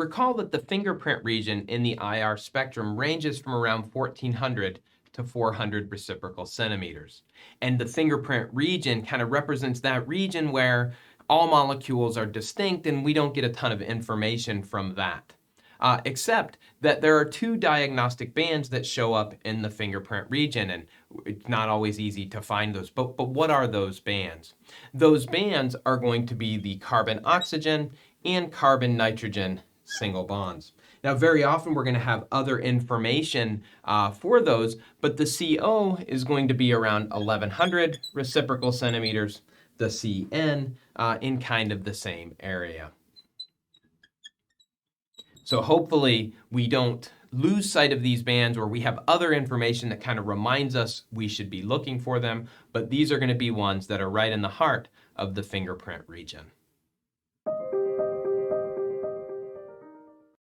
Recall that the fingerprint region in the IR spectrum ranges from around 1400 to 400 reciprocal centimeters. And the fingerprint region kind of represents that region where all molecules are distinct and we don't get a ton of information from that. Except that there are two diagnostic bands that show up in the fingerprint region, and it's not always easy to find those. But what are those bands? Those bands are going to be the carbon-oxygen and carbon-nitrogen single bonds. Now, very often we're going to have other information for those, but the CO is going to be around 1100 reciprocal centimeters, the CN in kind of the same area. So hopefully we don't lose sight of these bands, or we have other information that kind of reminds us we should be looking for them, but these are going to be ones that are right in the heart of the fingerprint region.